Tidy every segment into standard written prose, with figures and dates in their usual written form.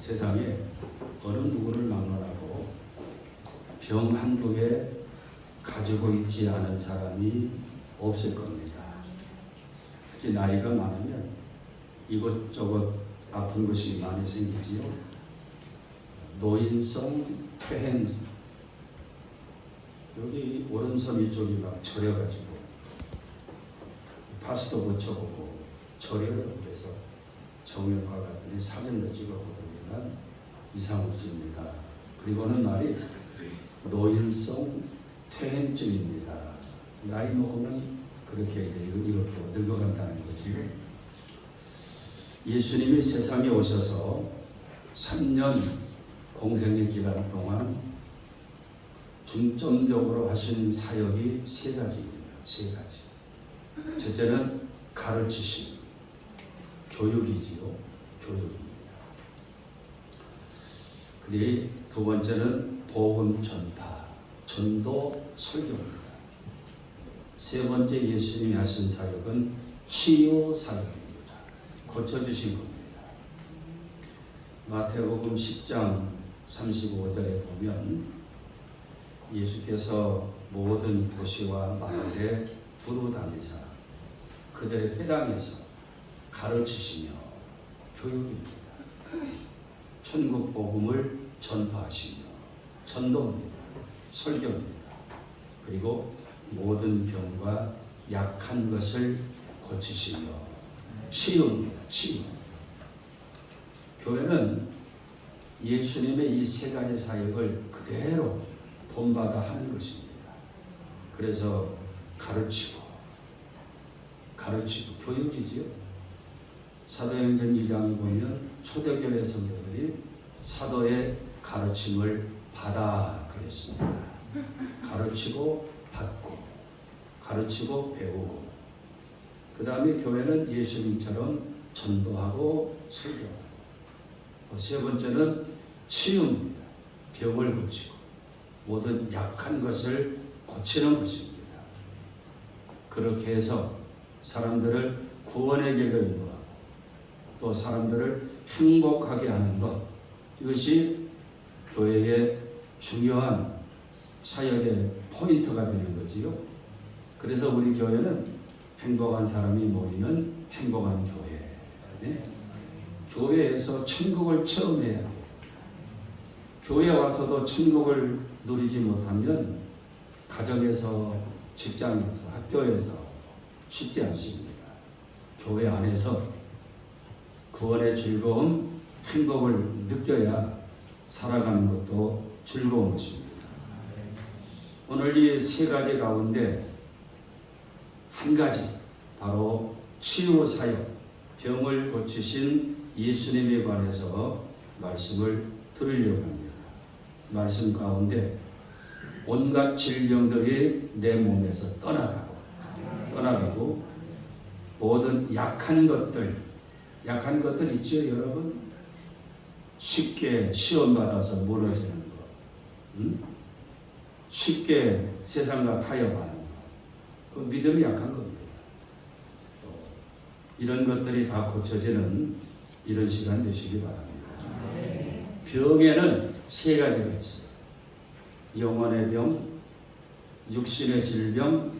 세상에 어느 누구를 막론하고 병 한두 개 가지고 있지 않은 사람이 없을 겁니다. 특히 나이가 많으면 이것저것 아픈 것이 많이 생기지요. 노인성 퇴행성. 여기 오른손 이쪽이 막 저려가지고 파스도 고쳐보고 저려요. 그래서 정형과 같은 사진도 찍어보면 이상 없습니다. 그리고는 말이 노인성 퇴행증입니다. 나이 먹으면 그렇게 이제 이것도 늙어간다는 거지. 예수님이 세상에 오셔서 3년 공생의 기간 동안 중점적으로 하신 사역이 세 가지입니다. 세 가지. 첫째는 가르치심, 교육이지요. 교육입니다. 그리고 두 번째는 복음 전파, 전도 설교입니다. 세 번째 예수님이 하신 사역은 치유 사역입니다. 고쳐주신 겁니다. 마태복음 10장 35절에 보면 예수께서 모든 도시와 마을에 두루 다니사 그들의 회당에서 가르치시며 교육입니다. 천국 복음을 전파하시며 전도입니다. 설교입니다. 그리고 모든 병과 약한 것을 고치시며 치유입니다. 치유. 교회는 예수님의 이 세 가지 사역을 그대로 본받아 하는 것입니다. 그래서 가르치고 교육이지요. 사도행전 2장에 보면 초대교회 성도들이 사도의 가르침을 받아 그랬습니다. 가르치고 받고 가르치고 배우고 그 다음에 교회는 예수님처럼 전도하고 설교하고 또 세 번째는 치유입니다. 병을 고치고 모든 약한 것을 고치는 것입니다. 그렇게 해서 사람들을 구원의 길로 인도하고 또 사람들을 행복하게 하는 것, 이것이 교회의 중요한 사역의 포인트가 되는 거지요. 그래서 우리 교회는 행복한 사람이 모이는 행복한 교회. 네? 교회에서 천국을 처음 해야 돼요. 교회에 와서도 천국을 누리지 못하면 가정에서, 직장에서, 학교에서 쉽지 않습니다. 교회 안에서 구원의 즐거움, 행복을 느껴야 살아가는 것도 즐거운 것입니다. 오늘 이 세 가지 가운데 한 가지, 바로 치유 사역, 병을 고치신 예수님에 관해서 말씀을 들으려고 합니다. 말씀 가운데 온갖 질병들이 내 몸에서 떠나가고 모든 약한 것들 있죠, 여러분? 쉽게 시험 받아서 무너지는 것, 쉽게 세상과 타협하는 것, 그 믿음이 약한 겁니다. 또 이런 것들이 다 고쳐지는 이런 시간 되시기 바랍니다. 병에는 세 가지가 있어요. 영혼의 병, 육신의 질병,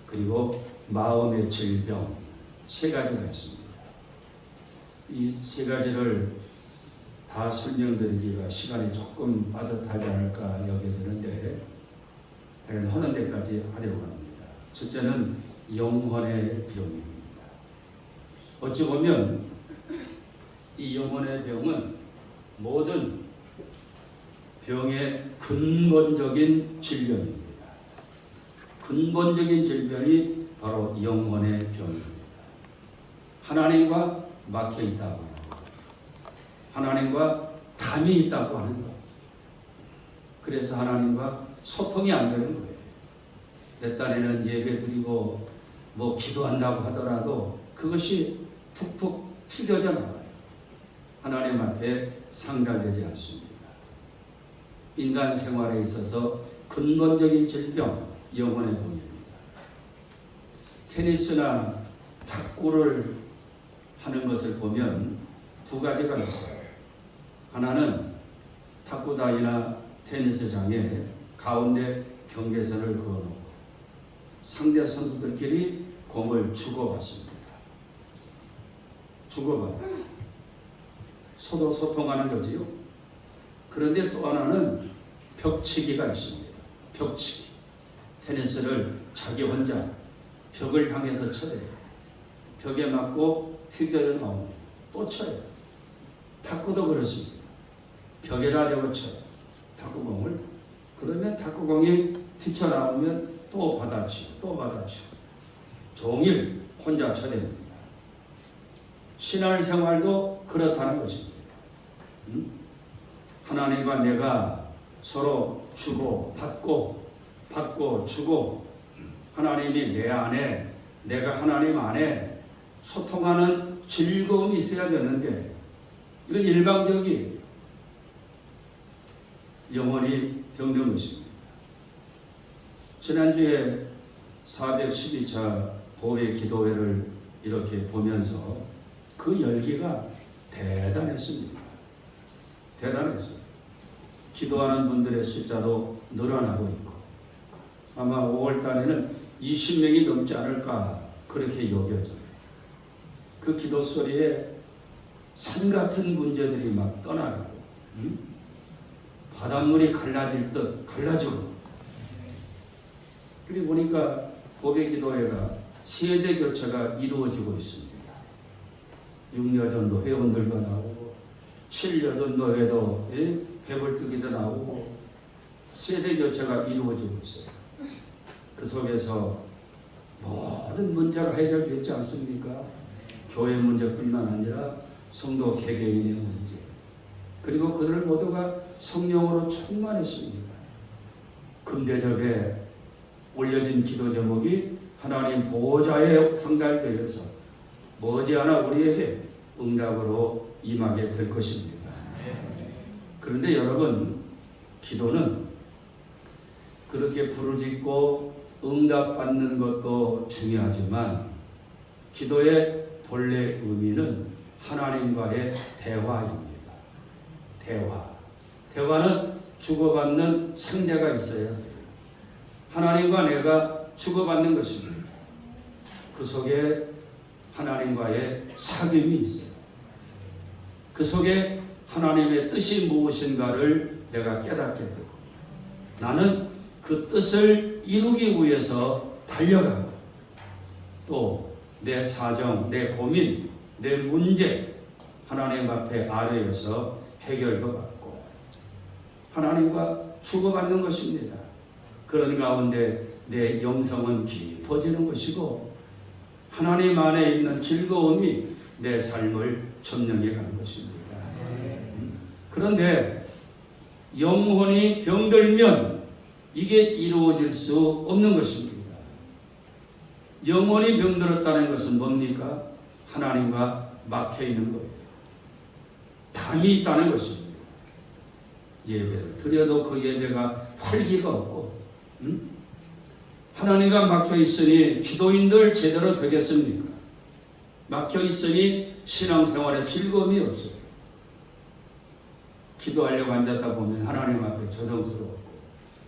그리고 마음의 질병, 세 가지가 있습니다. 이 세 가지를 다 설명드리기가 시간이 조금 빠듯하지 않을까 여겨지는데 제가 하는 데까지 하려고 합니다. 첫째는 영혼의 병입니다. 어찌 보면 이 영혼의 병은 모든 병의 근본적인 질병입니다. 근본적인 질병이 바로 영혼의 병입니다. 하나님과 막혀 있다고 하는 것, 하나님과 담이 있다고 하는 것, 그래서 하나님과 소통이 안 되는 거예요. 내 딴에는 예배 드리고 뭐 기도한다고 하더라도 그것이 툭툭 튀겨져 나와요. 하나님 앞에 상달되지 않습니다. 인간 생활에 있어서 근본적인 질병, 영혼의 병입니다. 테니스나 탁구를 하는 것을 보면 두 가지가 있어요. 하나는 탁구단이나 테니스장에 가운데 경계선을 그어놓고 상대 선수들끼리 공을 주고받습니다. 주고받아. 서로 소통하는 거지요. 그런데 또 하나는 벽치기가 있습니다. 벽치기. 테니스를 자기 혼자 벽을 향해서 쳐요. 벽에 맞고 튀겨져 나옵니다. 또 쳐요. 탁구도 그렇습니다. 벽에다 대고 쳐요. 탁구공을. 그러면 탁구공이 튀쳐나오면 또 받아치고 또 받아치고 종일 혼자 쳐댑니다. 신앙생활도 그렇다는 것입니다. 하나님과 내가 서로 주고 받고 받고 주고 하나님이 내 안에 내가 하나님 안에 소통하는 즐거움이 있어야 되는데 이건 일방적이에요. 영혼이 병든 것입니다. 지난주에 412차 보배 기도회를 이렇게 보면서 그 열기가 대단했습니다. 대단했어요. 기도하는 분들의 숫자도 늘어나고 있고 아마 5월 달에는 20명이 넘지 않을까 그렇게 여겨져요. 그 기도 소리에 산 같은 문제들이 막 떠나가고 바닷물이 갈라질 듯 갈라지고 그리고 보니까 보배 기도회가 세대 교체가 이루어지고 있습니다. 6여전도 회원들도 나오고 7여전도 회도 배불뜨기도 나오고 세대 교체가 이루어지고 있어요. 그 속에서 모든 문제가 해결되지 않습니까? 교회 문제뿐만 아니라 성도 개개인의 문제 그리고 그들 모두가 성령으로 충만했습니다. 금대접에 올려진 기도 제목이 하나님 보호자에 상달되어서 머지않아 우리에게 응답으로 임하게 될 것입니다. 그런데 여러분 기도는 그렇게 부르짖고 응답받는 것도 중요하지만 기도의 본래 의미는 하나님과의 대화입니다. 대화는 주고받는 상대가 있어야 돼요. 하나님과 내가 주고받는 것입니다. 그 속에 하나님과의 사귐이 있어요. 그 속에 하나님의 뜻이 무엇인가를 내가 깨닫게 되고 나는 그 뜻을 이루기 위해서 달려가고 또 내 사정, 내 고민, 내 문제 하나님 앞에 아뢰어서 해결도 받고 하나님과 주고받는 것입니다. 그런 가운데 내 영성은 깊어지는 것이고 하나님 안에 있는 즐거움이 내 삶을 점령해 가는 것입니다. 그런데 영혼이 병들면 이게 이루어질 수 없는 것입니다. 영혼이 병들었다는 것은 뭡니까? 하나님과 막혀 있는 거예요. 담이 있다는 것입니다. 예배를 드려도 그 예배가 활기가 없고 하나님과 막혀 있으니 기도인들 제대로 되겠습니까? 막혀 있으니 신앙생활에 즐거움이 없어요. 기도하려고 앉았다 보면 하나님 앞에 저성스럽고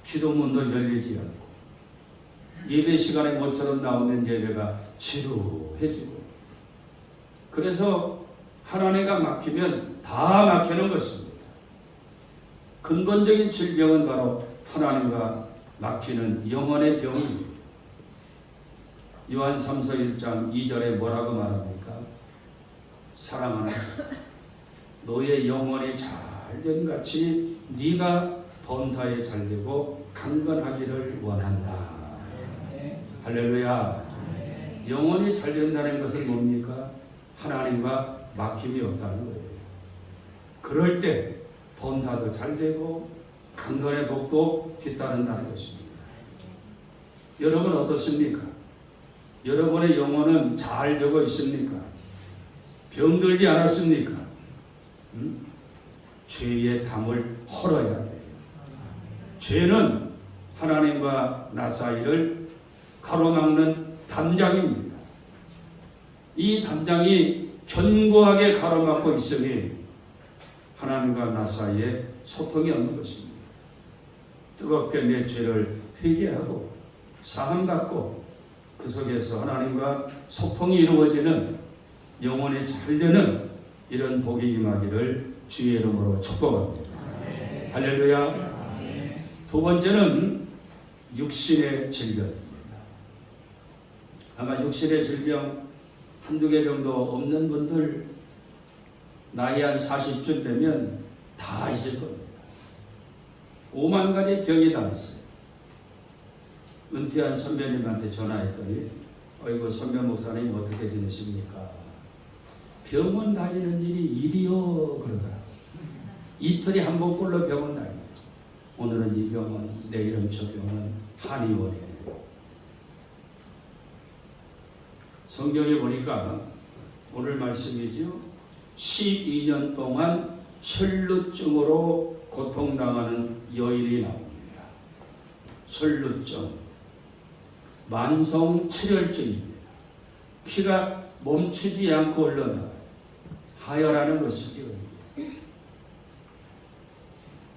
기도문도 열리지 않고 예배 시간에 모처럼 나오는 예배가 지루해지고 그래서 하나님과 막히면 다 막히는 것입니다. 근본적인 질병은 바로 하나님과 막히는 영혼의 병입니다. 요한 3서 1장 2절에 뭐라고 말합니까? 사랑하는 너의 영혼이 잘됨 같이 네가 범사에 잘되고 강건하기를 원한다. 할렐루야. 영혼이 잘된다는 것은 뭡니까? 하나님과 막힘이 없다는 거예요. 그럴 때 범사도 잘되고 강건의 복도 뒤따른다는 것입니다. 여러분 어떻습니까? 여러분의 영혼은 잘 되고 있습니까? 병들지 않았습니까? 죄의 담을 헐어야 돼요. 죄는 하나님과 나 사이를 가로막는 담장입니다. 이 담장이 견고하게 가로막고 있으니 하나님과 나 사이에 소통이 없는 것입니다. 뜨겁게 내 죄를 회개하고 사함받고 그 속에서 하나님과 소통이 이루어지는 영혼이 잘 되는 이런 복이 임하기를 주의 이름으로 축복합니다. 할렐루야. 두 번째는 육신의 질병입니다. 아마 육신의 질병 한두 개 정도 없는 분들 나이 한 40쯤 되면 다 있을 겁니다. 5만 가지 병이 다 있어요. 은퇴한 선배님한테 전화했더니 어이구 선배 목사님 어떻게 지내십니까? 병원 다니는 일이 일이요 그러더라고요. 이틀에 한 번꼴로 병원 다닙니다. 오늘은 이 병원, 내일은 저 병원, 한의원이에요. 성경에 보니까 오늘 말씀이죠. 12년 동안 혈루증으로 고통당하는 여인이 나옵니다. 혈루증, 만성출혈증입니다. 피가 멈추지 않고 흘러나가요. 하혈하는 것이죠.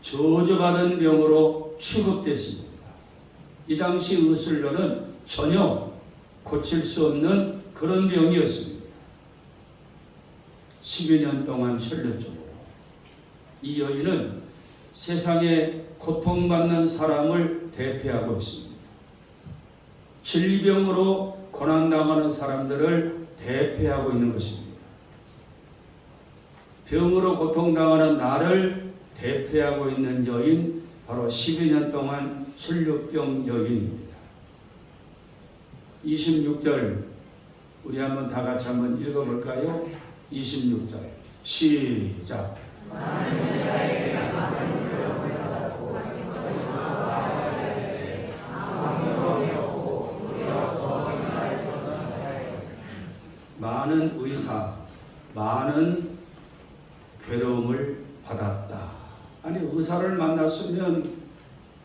저주받은 병으로 취급됐습니다. 이 당시 의술로는 전혀 고칠 수 없는 그런 병이었습니다. 12년 동안 혈루증으로 이 여인은 세상에 고통받는 사람을 대표하고 있습니다. 질병으로 고난당하는 사람들을 대표하고 있는 것입니다. 병으로 고통당하는 나를 대표하고 있는 여인, 바로 12년 동안 혈루병 여인입니다. 26절 우리 한번 다 같이 한번 읽어볼까요? 26절 시작. 많은 의사, 많은 괴로움을 받았다. 아니 의사를 만났으면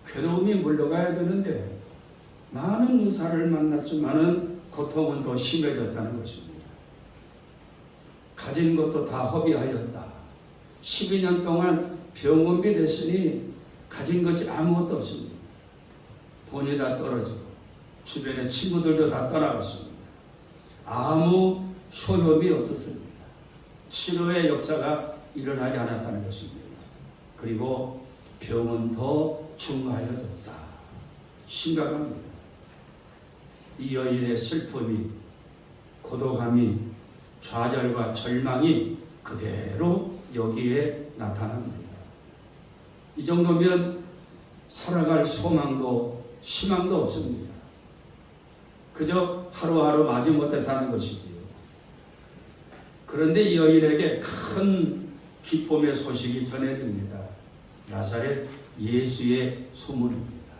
괴로움이 물러가야 되는데 많은 의사를 만났지만은 고통은 더 심해졌다는 것입니다. 가진 것도 다 허비하였다. 12년 동안 병원비 됐으니 가진 것이 아무것도 없습니다. 돈이 다 떨어지고 주변의 친구들도 다 떠나갔습니다. 아무 소용이 없었습니다. 치료의 역사가 일어나지 않았다는 것입니다. 그리고 병은 더 중하여졌다. 심각합니다. 이 여인의 슬픔이, 고독함이, 좌절과 절망이 그대로 여기에 나타납니다. 이 정도면 살아갈 소망도 희망도 없습니다. 그저 하루하루 마지못해 사는 것이지요. 그런데 이 여인에게 큰 기쁨의 소식이 전해집니다. 나사렛 예수의 소문입니다.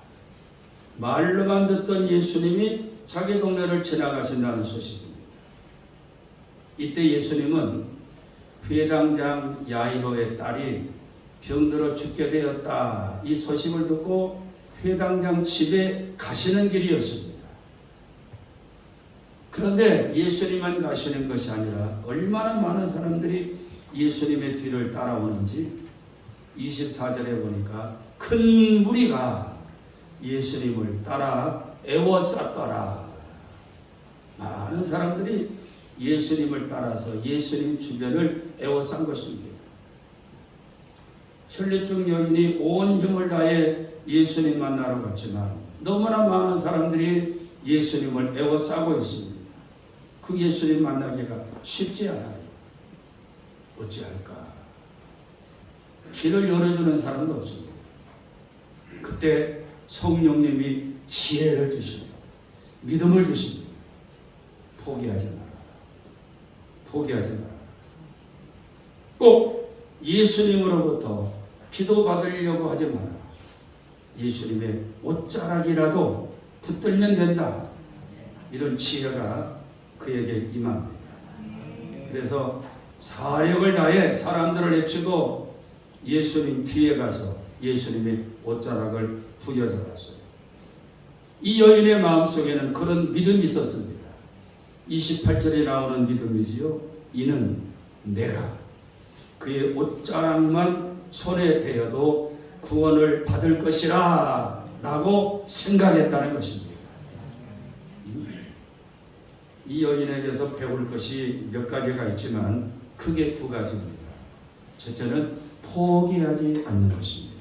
말로만 듣던 예수님이 자기 동네를 지나가신다는 소식입니다. 이때 예수님은 회당장 야이로의 딸이 병들어 죽게 되었다. 이 소식을 듣고 회당장 집에 가시는 길이었습니다. 그런데 예수님만 가시는 것이 아니라 얼마나 많은 사람들이 예수님의 뒤를 따라오는지 24절에 보니까 큰 무리가 예수님을 따라 애워쌌더라. 많은 사람들이 예수님을 따라서 예수님 주변을 애워싼 것입니다. 혈루증 여인이 온 힘을 다해 예수님 만나러 갔지만 너무나 많은 사람들이 예수님을 애워싸고 있습니다. 그 예수님 만나기가 쉽지 않아요. 어찌할까? 길을 열어주는 사람도 없습니다. 그때 성령님이 지혜를 주십니다. 믿음을 주십니다. 포기하지 마라. 포기하지 마라. 꼭 예수님으로부터 기도받으려고 하지 마라. 예수님의 옷자락이라도 붙들면 된다. 이런 지혜가 그에게 임합니다. 그래서 사력을 다해 사람들을 해치고 예수님 뒤에 가서 예수님의 옷자락을 부여잡았어요. 이 여인의 마음속에는 그런 믿음이 있었습니다. 28절에 나오는 믿음이지요. 이는 내가 그의 옷자락만 손에 대어도 구원을 받을 것이라 라고 생각했다는 것입니다. 이 여인에게서 배울 것이 몇 가지가 있지만 크게 두 가지입니다. 첫째는 포기하지 않는 것입니다.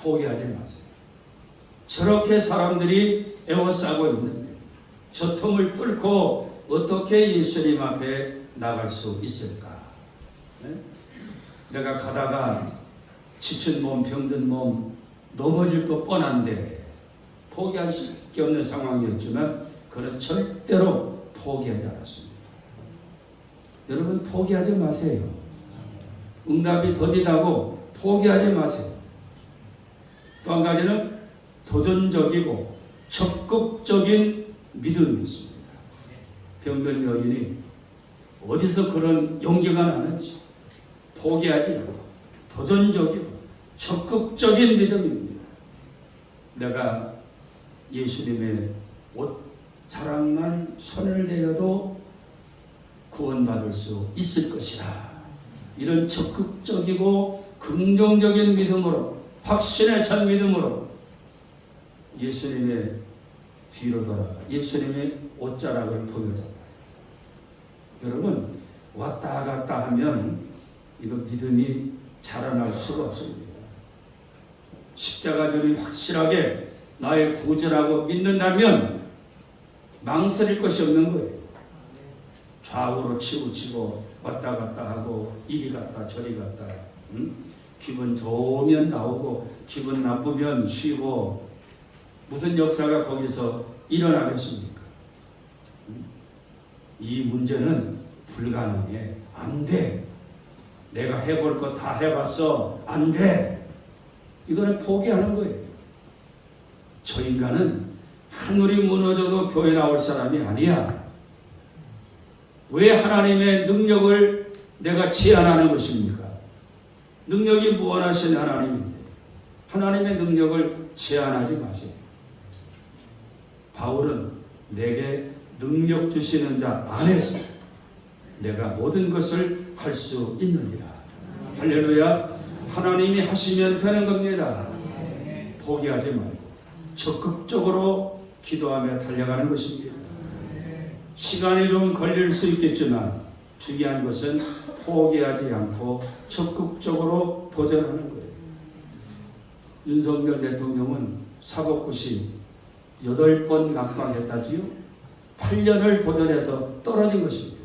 포기하지 마세요. 저렇게 사람들이 에워싸고 있는데 저 틈을 뚫고 어떻게 예수님 앞에 나갈 수 있을까? 네? 내가 가다가 지친 몸, 병든 몸 넘어질 것 뻔한데 포기할 수밖에 없는 상황이었지만 그는 절대로 포기하지 않았습니다. 여러분 포기하지 마세요. 응답이 더디다고 포기하지 마세요. 또 한 가지는 도전적이고 적극적인 믿음이 있습니다. 병든 여인이 어디서 그런 용기가 나는지 포기하지 않고 도전적이고 적극적인 믿음입니다. 내가 예수님의 옷 자락만 손을 대어도 구원받을 수 있을 것이라. 이런 적극적이고 긍정적인 믿음으로 확신에 찬 믿음으로 예수님의 뒤로 돌아가 예수님의 옷자락을 보여줬다. 여러분 왔다 갔다 하면 이거 믿음이 자라날 수가 없습니다. 십자가전이 확실하게 나의 구주라고 믿는다면 망설일 것이 없는 거예요. 좌우로 치우치고 왔다 갔다 하고 이리 갔다 저리 갔다 기분 좋으면 나오고 기분 나쁘면 쉬고 무슨 역사가 거기서 일어나겠습니까? 이 문제는 불가능해. 안 돼. 내가 해볼 거 다 해봤어. 안 돼. 이거는 포기하는 거예요. 저 인간은 하늘이 무너져도 교회 나올 사람이 아니야. 왜 하나님의 능력을 내가 제한하는 것입니까? 능력이 무한하신 하나님인데 하나님의 능력을 제한하지 마세요. 바울은 내게 능력 주시는 자 안에서 내가 모든 것을 할 수 있느니라. 할렐루야. 하나님이 하시면 되는 겁니다. 포기하지 말고 적극적으로 기도하며 달려가는 것입니다. 시간이 좀 걸릴 수 있겠지만 중요한 것은 포기하지 않고 적극적으로 도전하는 거예요. 윤석열 대통령은 사법고시 8번 낙방했다지요. 8년을 도전해서 떨어진 것입니다.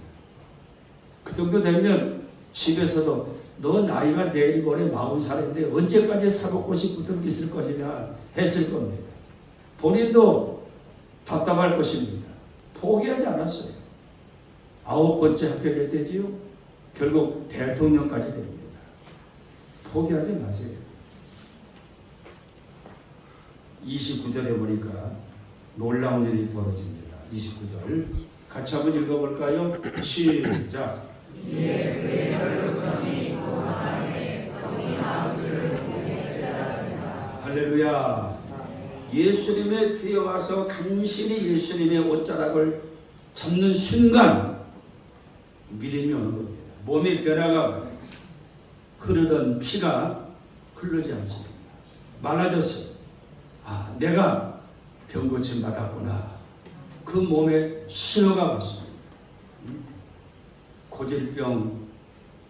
그 정도 되면 집에서도 너 나이가 내일 모레 40살인데 언제까지 사법고시 붙들고 있을 것이냐 했을 겁니다. 본인도 답답할 것입니다. 포기하지 않았어요. 9번째 합격했대지요. 결국 대통령까지 됩니다. 포기하지 마세요. 29절에 보니까 놀라운 일이 벌어집니다. 29절 같이 한번 읽어볼까요? 시작. 할렐루야. 예수님의 뒤에 와서 간신히 예수님의 옷자락을 잡는 순간 믿음이 오는 겁니다. 몸의 변화가 와요. 흐르던 피가 흐르지 않습니다. 말라졌어요. 아, 내가 병고침 받았구나. 그 몸에 신호가 왔습니다. 고질병,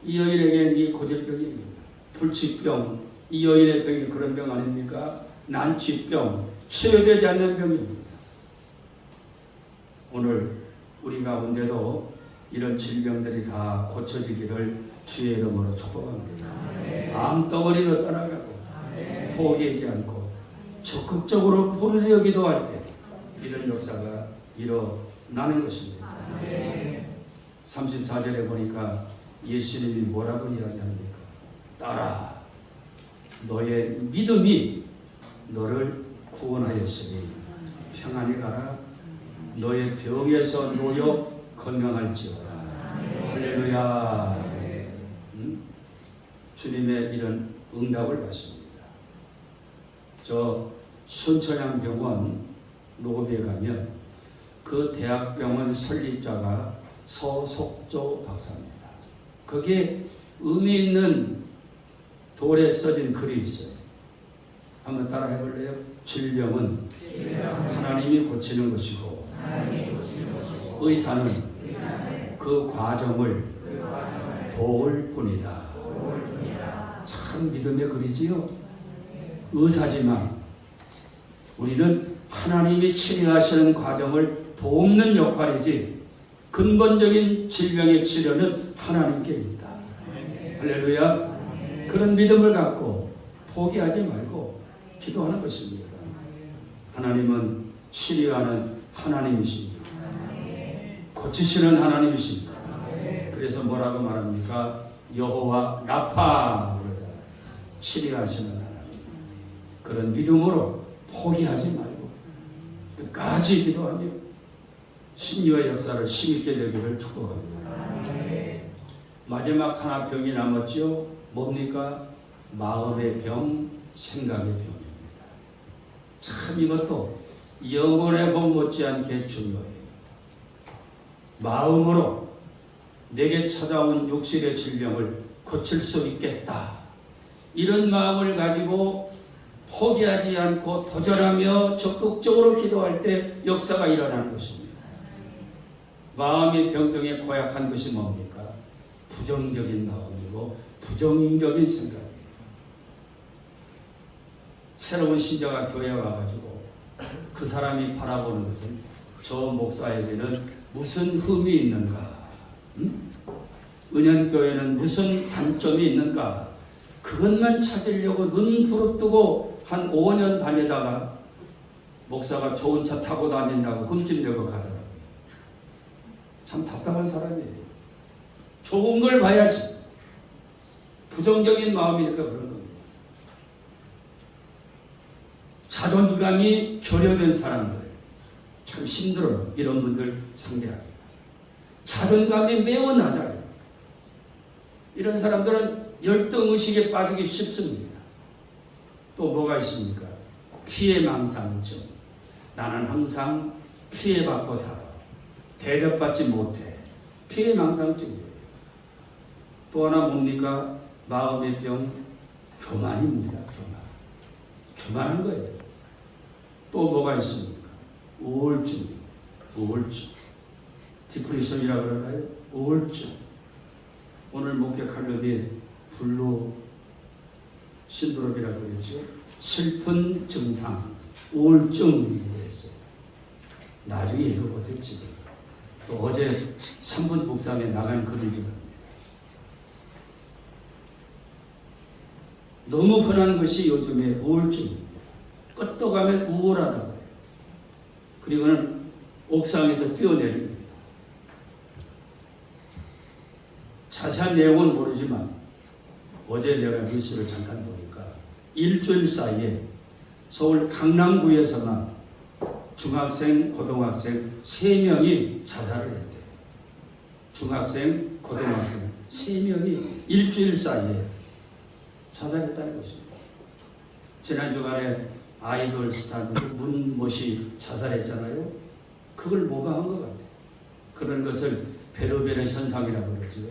이 여인에게는 이 고질병입니다. 불치병, 이 여인의 병이 그런 병 아닙니까? 난치병, 치료되지 않는 병입니다. 오늘 우리 가운데도 이런 질병들이 다 고쳐지기를 주의 이름으로 축복합니다. 암덩어리도 떠나가고 포기하지 않고 적극적으로 부르짖어 기도할 때 이런 역사가 일어나는 것입니다. 34절에 보니까 예수님이 뭐라고 이야기합니까? 딸아, 너의 믿음이 너를 구원하였으니 평안히 가라. 너의 병에서 놓여 건강할지어다. 할렐루야. 주님의 이런 응답을 받습니다. 저 순천향병원 로비에 가면 그 대학병원 설립자가 서석조 박사입니다. 거기에 의미 있는 돌에 써진 글이 있어요. 한번 따라 해볼래요? 질병은 하나님이 고치는 것이고 의사는 그 과정을 도울 뿐이다. 참 믿음의 글이지요. 의사지만 우리는 하나님이 치료하시는 과정을 돕는 역할이지 근본적인 질병의 치료는 하나님께 있다. 할렐루야. 그런 믿음을 갖고 포기하지 말고 기도하는 것입니다. 하나님은 치료하는 하나님이십니다. 고치시는 하나님이십니다. 그래서 뭐라고 말합니까? 여호와 라파 그러잖아요. 치료하시는 하나님. 그런 믿음으로 포기하지 말고 끝까지 기도하며 신유의 역사를 힘있게 되기를 축복합니다. 마지막 하나 병이 남았죠. 뭡니까? 마음의 병, 생각의 병입니다. 참 이것도 영혼의 병 못지않게 중요해요. 마음으로 내게 찾아온 육신의 질병을 고칠 수 있겠다. 이런 마음을 가지고 포기하지 않고 도전하며 적극적으로 기도할 때 역사가 일어나는 것입니다. 마음의 병정에 고약한 것이 뭡니까? 부정적인 마음이고 부정적인 생각이에요. 새로운 신자가 교회에 와가지고 그 사람이 바라보는 것은 저 목사에게는 무슨 흠이 있는가? 은연교회는 무슨 단점이 있는가? 그것만 찾으려고 눈 부릅뜨고 한 5년 다니다가 목사가 좋은 차 타고 다닌다고 흠집내고 가더라고요. 참 답답한 사람이에요. 좋은 걸 봐야지. 부정적인 마음이니까 그런 겁니다. 자존감이 결여된 사람들 참 힘들어요. 이런 분들 상대하기. 자존감이 매우 낮아요. 이런 사람들은 열등의식에 빠지기 쉽습니다. 또 뭐가 있습니까? 피해망상증. 나는 항상 피해받고 살아. 대접받지 못해. 피해망상증이에요. 또 하나 뭡니까? 마음의 병, 교만입니다. 교만. 교만한 거예요. 또 뭐가 있습니까? 우울증. 우울증. 디프레션이라고 그러나요? 우울증. 오늘 목회 칼럼이 블루 신드롬이라고 그러죠. 슬픈 증상, 우울증이라고 했어요. 나중에 읽어보세요. 지금. 또 어제 3분 북삼에 나간 글을 읽었습니다. 너무 흔한 것이 요즘에 우울증입니다. 끝도 가면 우울하다고 해요. 그리고는 옥상에서 뛰어내립니다. 자세한 내용은 모르지만 어제 내가 뉴스를 잠깐 보니까 일주일 사이에 서울 강남구에서만 중학생, 고등학생 3명이 자살을 했대요. 중학생, 고등학생 3명이 일주일 사이에 자살했다는 것입니다. 지난 주간에 아이돌 스타 문모씨 자살했잖아요. 그걸 모방한 것 같아요. 그런 것을 베르베르 현상이라고 그러죠.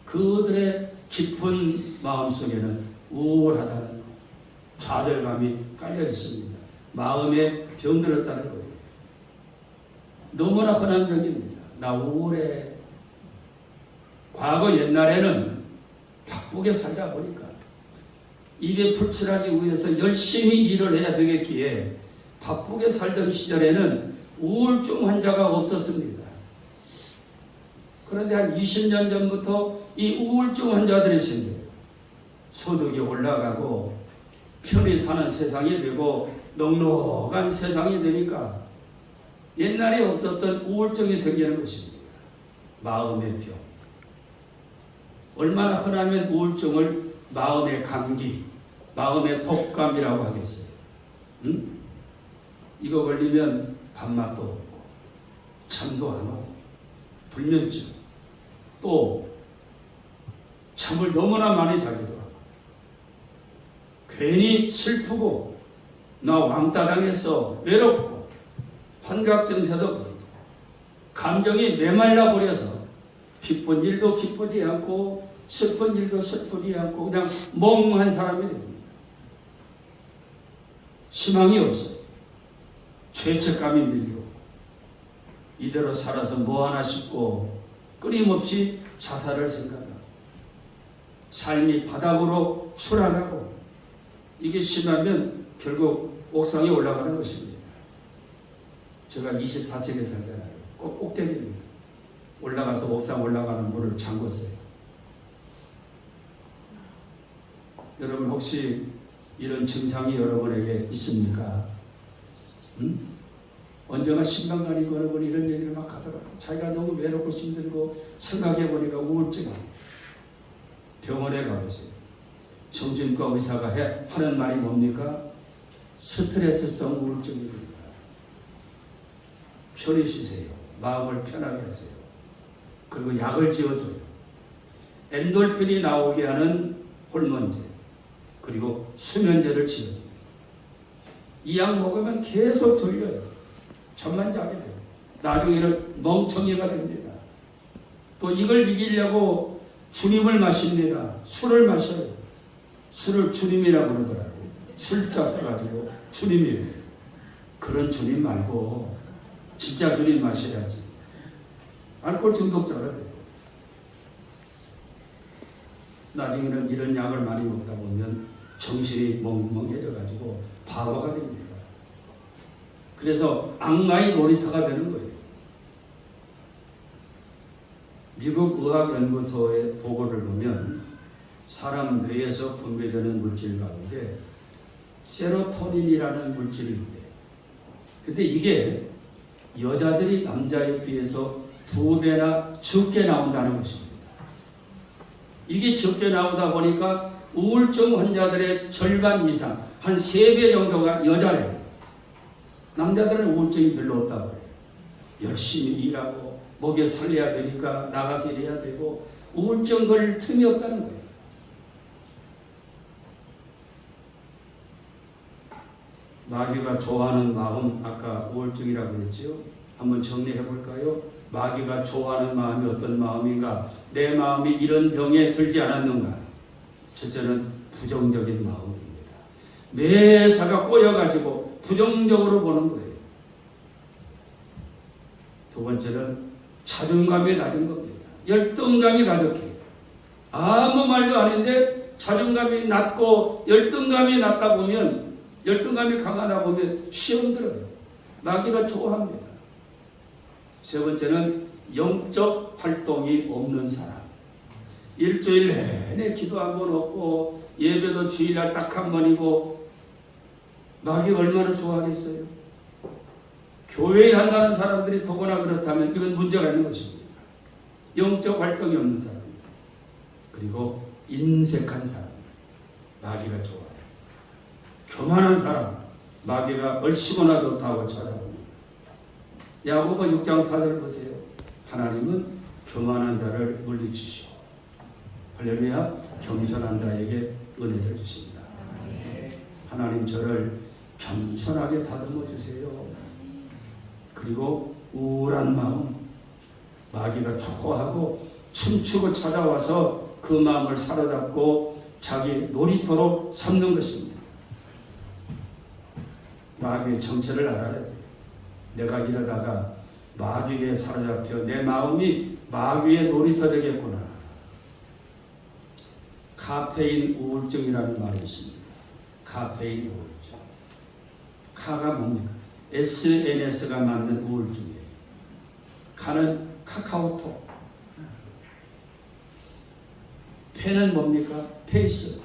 그들의 깊은 마음속에는 우울하다는 것, 좌절감이 깔려 있습니다. 마음에 병들었다는 거예요. 너무나 흔한 병입니다. 나 우울해. 과거 옛날에는 바쁘게 살다 보니까 입에 풀칠하기 위해서 열심히 일을 해야 되겠기에 바쁘게 살던 시절에는 우울증 환자가 없었습니다. 그런데 한 20년 전부터 이 우울증 환자들이 생겨요. 소득이 올라가고 편히 사는 세상이 되고 넉넉한 세상이 되니까 옛날에 없었던 우울증이 생기는 것입니다. 마음의 병. 얼마나 흔하면 우울증을 마음의 감기, 마음의 독감이라고 하겠어요. 이거 걸리면 밥맛도 없고 잠도 안 오고 불면증, 또 잠을 너무나 많이 자기도 하고 괜히 슬프고 나 왕따 당했어 외롭고 환각증세도 보이고 감정이 메말라 버려서 기쁜 일도 기쁘지 않고 슬픈 일도 슬프지 않고 그냥 멍한 사람이 됩니다. 희망이 없어요. 죄책감이 밀리고 이대로 살아서 뭐하나 싶고 끊임없이 자살을 생각하고 삶이 바닥으로 추락하고 이게 심하면 결국 옥상에 올라가는 것입니다. 제가 24층에 살잖아요. 꼭대기입니다. 올라가서 옥상 올라가는 문을 잠궜어요. 여러분 혹시 이런 증상이 여러분에게 있습니까? 언젠가 신방관이 어느 분이 이런 얘기를 막 하더라고요. 자기가 너무 외롭고 힘들고 생각해보니까 우울증. 병원에 가보세요. 정신과 의사가 하는 말이 뭡니까? 스트레스성 우울증입니다. 편히 쉬세요. 마음을 편하게 하세요. 그리고 약을 지어줘요. 엔돌핀이 나오게 하는 호르몬제 그리고 수면제를 지어줘요. 이 약 먹으면 계속 졸려요. 잠만 자게 돼요. 나중에는 멍청이가 됩니다. 또 이걸 이기려고 주님을 마십니다. 술을 마셔요. 술을 주님이라고 그러더라고요. 술자 써가지고 주님이에요. 그런 주님 말고 진짜 주님 마셔야지. 알코올 중독자가 돼요. 나중에는 이런 약을 많이 먹다 보면 정신이 멍멍해져가지고 바보가 됩니다. 그래서 악마의 놀이터가 되는 거예요. 미국 의학연구소의 보고를 보면 사람 뇌에서 분비되는 물질 가운데 세로토닌이라는 물질이 있대요. 근데 이게 여자들이 남자에 비해서 2배나 적게 나온다는 것입니다. 이게 적게 나오다 보니까 우울증 환자들의 절반 이상, 한 3배 정도가 여자래요. 남자들은 우울증이 별로 없다고 해요. 열심히 일하고 먹여 살려야 되니까 나가서 일해야 되고 우울증 걸릴 틈이 없다는 거예요. 마귀가 좋아하는 마음, 아까 우울증이라고 했죠. 한번 정리해 볼까요? 마귀가 좋아하는 마음이 어떤 마음인가? 내 마음이 이런 병에 들지 않았는가? 첫째는 부정적인 마음입니다. 매사가 꼬여가지고 부정적으로 보는 거예요. 두 번째는 자존감이 낮은 겁니다. 열등감이 가득해요. 아무 말도 안 했는데 자존감이 낮고 열등감이 낮다 보면, 열등감이 강하다 보면 시험 들어요. 마귀가 좋아합니다. 세 번째는 영적 활동이 없는 사람. 일주일 내내 기도 한 번 없고 예배도 주일날 딱 한 번이고 마귀가 얼마나 좋아하겠어요? 교회에 한다는 사람들이 더구나 그렇다면 이건 문제가 있는 것입니다. 영적 활동이 없는 사람, 그리고 인색한 사람, 마귀가 좋아해요. 교만한 사람, 마귀가 얼씨구나 좋다고 찾아옵니다. 야고보 6장 4절 보세요. 하나님은 교만한 자를 물리치시고 할렐루야, 겸손한 자에게 은혜를 주십니다. 하나님 저를 겸손하게 다듬어 주세요. 그리고 우울한 마음, 마귀가 좋아하고 춤추고 찾아와서 그 마음을 사로잡고 자기 놀이터로 삼는 것입니다. 마귀의 정체를 알아야 돼요. 내가 이러다가 마귀에 사로잡혀 내 마음이 마귀의 놀이터 되겠구나. 카페인 우울증이라는 말이 있습니다. 카페인 우울증. 카가 뭡니까? SNS가 만든 우울증이에요. 카는 카카오톡. 페는 뭡니까? 페이스.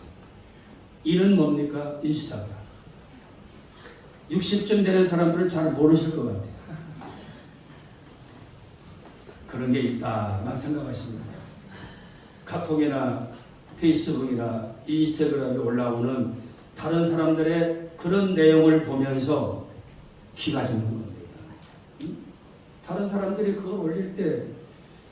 이는 뭡니까? 인스타그램. 60쯤 되는 사람들은 잘 모르실 것 같아요. 그런 게 있다만 생각하십니다. 카톡이나 페이스북이나 인스타그램에 올라오는 다른 사람들의 그런 내용을 보면서 기가 죽는 겁니다. 다른 사람들이 그걸 올릴 때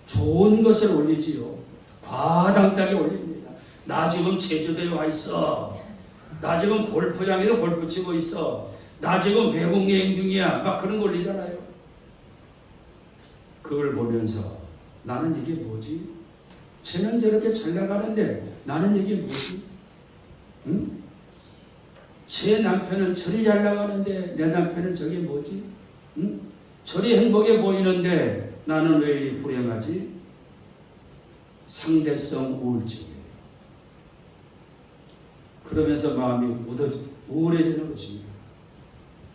좋은 것을 올리지요. 과장되게 올립니다. 나 지금 제주도에 와 있어. 나 지금 골프장에서 골프 치고 있어. 나 지금 외국 여행 중이야. 막 그런 거 올리잖아요. 그걸 보면서 나는 이게 뭐지? 쟤는 저렇게 잘 나가는데 나는 이게 뭐지? 응? 제 남편은 저리 잘 나가는데 내 남편은 저게 뭐지? 응? 저리 행복해 보이는데 나는 왜 이리 불행하지? 상대성 우울증이에요. 그러면서 마음이 우울해지는 것입니다.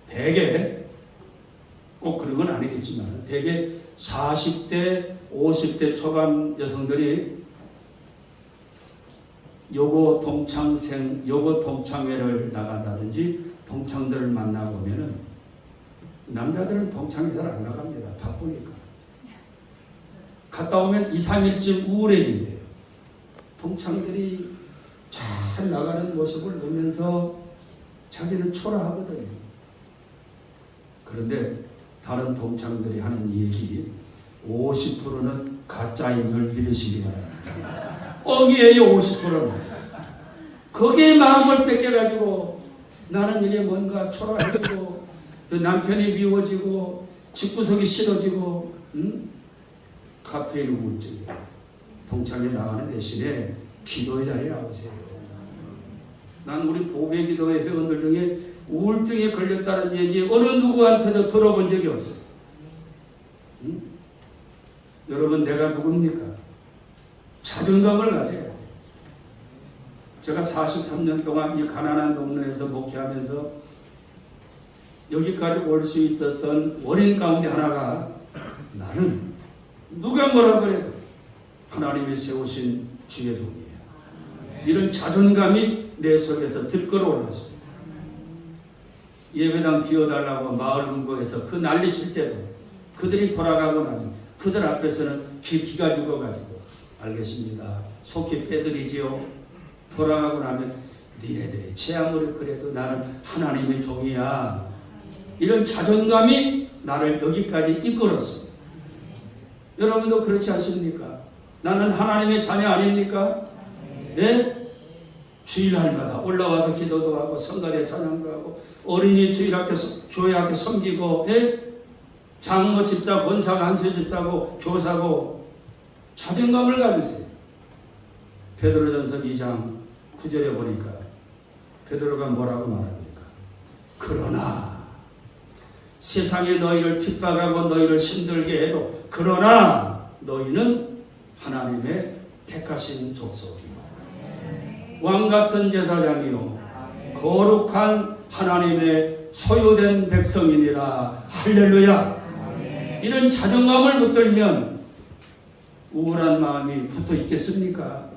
대개 꼭 그런 건 아니겠지만 대개 40대, 50대 초반 여성들이 요고 동창회를 나간다든지 동창들을 만나보면은 남자들은 동창회 잘 안 나갑니다. 바쁘니까. 갔다 오면 2, 3일쯤 우울해진대요. 동창들이 잘 나가는 모습을 보면서 자기는 초라하거든요. 그런데 다른 동창들이 하는 얘기 50%는 가짜인 걸 믿으시기 바랍니다. 뻥이에요. 50%는. 거기에 마음을 뺏겨가지고 나는 이게 뭔가 초라해지고 남편이 미워지고 집구석이 싫어지고 카페인 우울증이에요. 동창회 나가는 대신에 기도의 자리에 나오세요. 난 우리 보배기도회 회원들 중에 우울증에 걸렸다는 얘기 어느 누구한테도 들어본 적이 없어요. 여러분 내가 누굽니까? 자존감을 가져야 돼요. 제가 43년 동안 이 가난한 동네에서 목회하면서 여기까지 올 수 있었던 원인 가운데 하나가 나는 누가 뭐라 그래도 하나님이 세우신 주의 종이에요. 이런 자존감이 내 속에서 들끓어 올랐습니다. 예배당 비워달라고 마을 분부에서 그 난리칠 때도 그들이 돌아가고 나면 그들 앞에서는 기가 죽어가지고 알겠습니다. 속히 빼드리지요. 돌아가고 나면 니네들이 제 아무리 그래도 나는 하나님의 종이야. 이런 자존감이 나를 여기까지 이끌었습니다. 여러분도 그렇지 않습니까? 나는 하나님의 자녀 아닙니까? 네? 주일날마다 올라와서 기도도 하고 성가대 찬양도 하고 어린이 주일학교 교회학교 섬기고 장로 집사 권사 간수 집사고 교사고 자존감을 가지세요. 베드로전서 2장 9절에 보니까 베드로가 뭐라고 말합니까? 그러나 세상에 너희를 핍박하고 너희를 힘들게 해도 그러나 너희는 하나님의 택하신 족속이요 왕같은 제사장이요 거룩한 하나님의 소유된 백성이니라. 할렐루야. 이런 자존감을 붙들면 우울한 마음이 붙어 있겠습니까?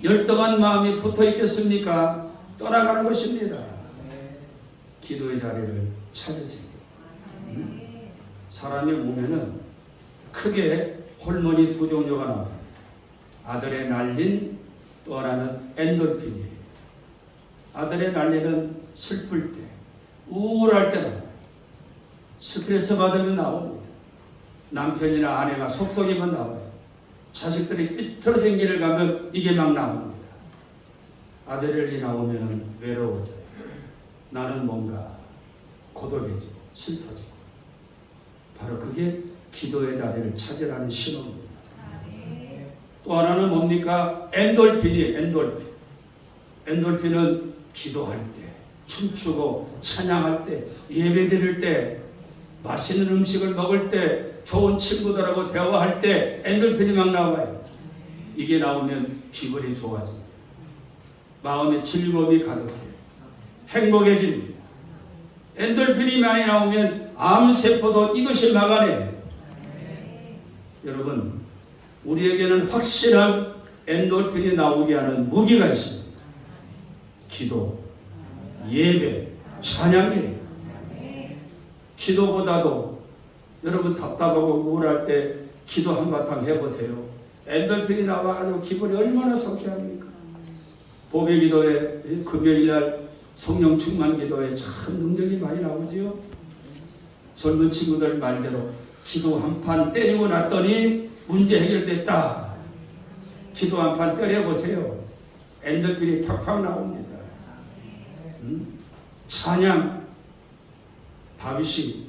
열등한 마음이 붙어 있겠습니까? 떠나가는 것입니다. 기도의 자리를 찾으세요. 사람의 몸에는 크게 호르몬이 두 종류가 나옵니다. 아드레날린, 또 하나는 엔돌핀이에요. 아드레날린은 슬플 때, 우울할 때 나와요. 스트레스 받으면 나옵니다. 남편이나 아내가 속썩이면 나와요. 자식들이 삐뚤어진 길을 가면 이게 막 나옵니다. 아드레날린이 나오면 외로워져요. 나는 뭔가 고독해지고 슬퍼지고. 바로 그게 기도의 자리를 찾으라는 신호입니다. 또 하나는 뭡니까? 엔돌핀이에요. 엔돌핀은 기도할 때, 춤추고 찬양할 때, 예배드릴 때, 맛있는 음식을 먹을 때, 좋은 친구들하고 대화할 때 엔돌핀이 막 나와요. 이게 나오면 기분이 좋아집니다. 마음의 즐거움이 가득해요. 행복해집니다. 엔돌핀이 많이 나오면 암세포도 이것이 막아내요. 여러분, 우리에게는 확실한 엔돌핀이 나오게 하는 무기가 있습니다. 기도, 예배, 찬양이에요. 기도보다도 여러분 답답하고 우울할 때 기도 한바탕 해보세요. 엔돌핀이 나와가지고 기분이 얼마나 상쾌합니까? 보배 기도에 금요일날 성령 충만 기도에 참 능력이 많이 나오지요. 젊은 친구들 말대로 기도 한 판 때리고 났더니 문제 해결됐다. 기도 한 판 때려보세요. 엔돌핀이 팍팍 나옵니다. 찬양, 다윗이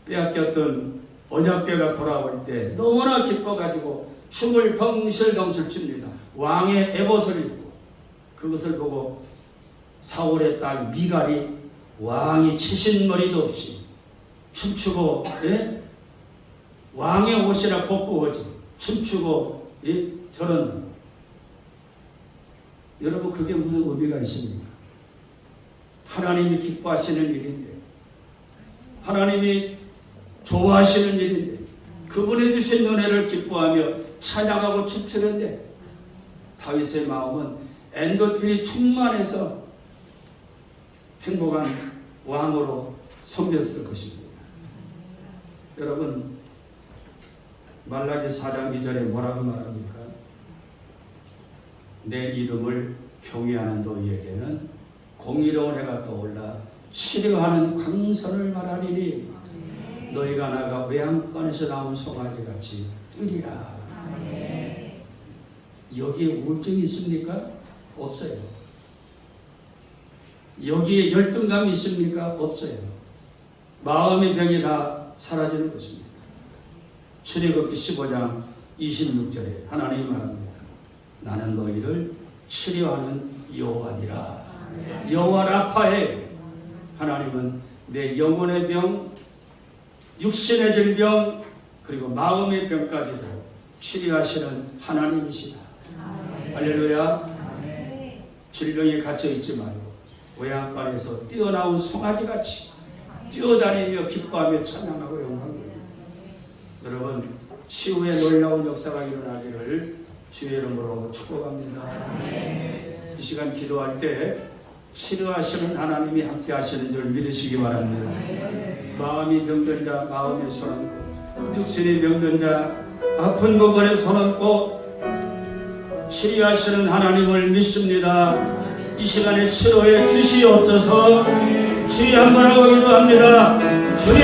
빼앗겼던 언약궤가 돌아올 때 너무나 기뻐가지고 춤을 덩실덩실 춥니다. 왕의 에봇을 입고 그것을 보고 사울의 딸 미갈이 왕이 치신 머리도 없이 춤추고 왕의 옷이라 벗고 오지 춤추고 저런다. 여러분 그게 무슨 의미가 있습니까? 하나님이 기뻐하시는 일인데 하나님이 좋아하시는 일인데 그분이 주신 은혜를 기뻐하며 찬양하고 춤추는데 다윗의 마음은 엔돌핀이 충만해서 행복한 왕으로 섬겼을 것입니다. 여러분 말라기 4장 2절에 뭐라고 말합니까? 내 이름을 경외하는 너희에게는 공의로운 해가 떠올라 치료하는 광선을 말하리니 너희가 나가 외양간에서 나온 송아지같이 뛰리라. 여기에 우울증이 있습니까? 없어요. 여기에 열등감이 있습니까? 없어요. 마음의 병이 다 사라지는 것입니다. 출애굽기 15장 26절에 하나님이 말합니다. 나는 너희를 치료하는 여호와니라. 여호와 라파에 하나님은 내 영혼의 병, 육신의 질병, 그리고 마음의 병까지도 치료하시는 하나님이시다. 할렐루야. 질병에 갇혀있지 말고 외양간에서 뛰어나온 송아지같이 뛰어다니며 기뻐하며 찬양하고 영광을. 여러분 치유의 놀라운 역사가 일어나기를 주의 이름으로 축복합니다. 이 시간 기도할 때 치료하시는 하나님이 함께 하시는 줄 믿으시기 바랍니다. 마음이 병든 자 마음에 손 얹고 육신이 병든 자 아픈 부분에 손 얹고 치료하시는 하나님을 믿습니다. 이 시간에 치료해 주시옵소서. 주의 한번 하고 기도합니다. 주님